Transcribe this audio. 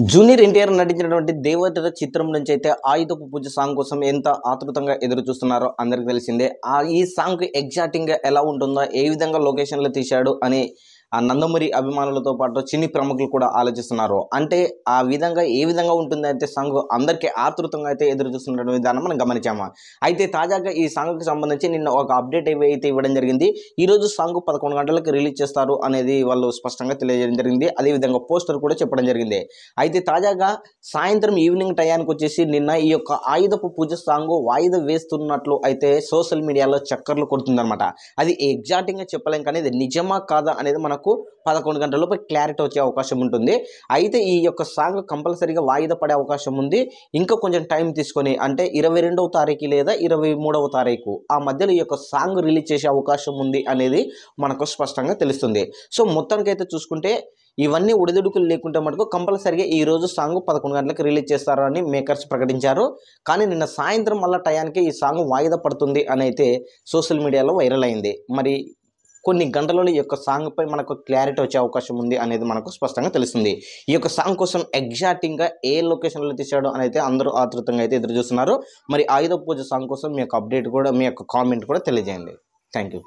Junior NTR నటించినటువంటి దేవత చిత్రం నుంచి అయితే ఆయుధపు పూజ సాంగ్ కోసం ఎంత ఆతృతంగా ఎదురు చూస్తున్నారో అందరికి తెలిసిందే. ఈ సాంగ్ ఎగ్జాక్టింగ్ గా ఎలా ఉంటుందో, ఏ విధంగా లొకేషన్లో తీశాడు అని ఆ నందమూరి అభిమానులతో పాటు చిన్ని ప్రముఖులు కూడా ఆలోచిస్తున్నారు. అంటే ఆ విధంగా ఏ విధంగా ఉంటుంది అయితే సాంగ్ అందరికీ ఆతృతంగా అయితే ఎదురు చూస్తున్న విధానం మనం గమనించాము. అయితే తాజాగా ఈ సాంగ్కి సంబంధించి నిన్న ఒక అప్డేట్ అయితే ఇవ్వడం జరిగింది. ఈరోజు సాంగ్ 11 గంటలకు రిలీజ్ చేస్తారు అనేది వాళ్ళు స్పష్టంగా తెలియజేయడం జరిగింది. అదేవిధంగా పోస్టర్ కూడా చెప్పడం జరిగింది. అయితే తాజాగా సాయంత్రం ఈవినింగ్ టయానికి వచ్చేసి నిన్న ఈ యొక్క ఆయుధపు పూజ సాంగ్ వాయిదా వేస్తున్నట్లు అయితే సోషల్ మీడియాలో చక్కర్లు కొడుతుందన్నమాట. అది ఎగ్జాక్ట్గా చెప్పలేం, కానీ ఇది నిజమా కాదా అనేది మనకు 11 గంటలలోపు క్లారిటీ వచ్చే అవకాశం ఉంటుంది. అయితే ఈ యొక్క సాంగ్ కంపల్సరీగా వాయిదా పడే అవకాశం ఉంది. ఇంకా కొంచెం టైం తీసుకొని, అంటే 22వ తారీఖు లేదా 23వ తారీఖు ఆ మధ్యలో ఈ యొక్క సాంగ్ రిలీజ్ చేసే అవకాశం ఉంది అనేది మనకు స్పష్టంగా తెలుస్తుంది. సో మొత్తానికైతే చూసుకుంటే ఇవన్నీ ఒడిదుడుకులు లేకుంటే మటుకు కంపల్సరీగా ఈ రోజు సాంగ్ 11 గంటలకు రిలీజ్ చేస్తారు అని మేకర్స్ ప్రకటించారు. కానీ నిన్న సాయంత్రం మళ్ళా టయానికి ఈ సాంగ్ వాయిదా పడుతుంది అని అయితే సోషల్ మీడియాలో వైరల్ అయింది. మరి కొన్ని గంటలలో ఈ యొక్క సాంగ్ పై మనకు క్లారిటీ వచ్చే అవకాశం ఉంది అనేది మనకు స్పష్టంగా తెలుస్తుంది. ఈ యొక్క సాంగ్ కోసం ఎగ్జాక్ట్గా ఏ లొకేషన్లో తీశాడు అని అయితే అందరూ ఆతృతంగా అయితే ఎదురు చూస్తున్నారు. మరి ఆయుధ పూజ సాంగ్ కోసం మీ యొక్క అప్డేట్ కూడా, మీ యొక్క కామెంట్ కూడా తెలియజేయండి. Thank you.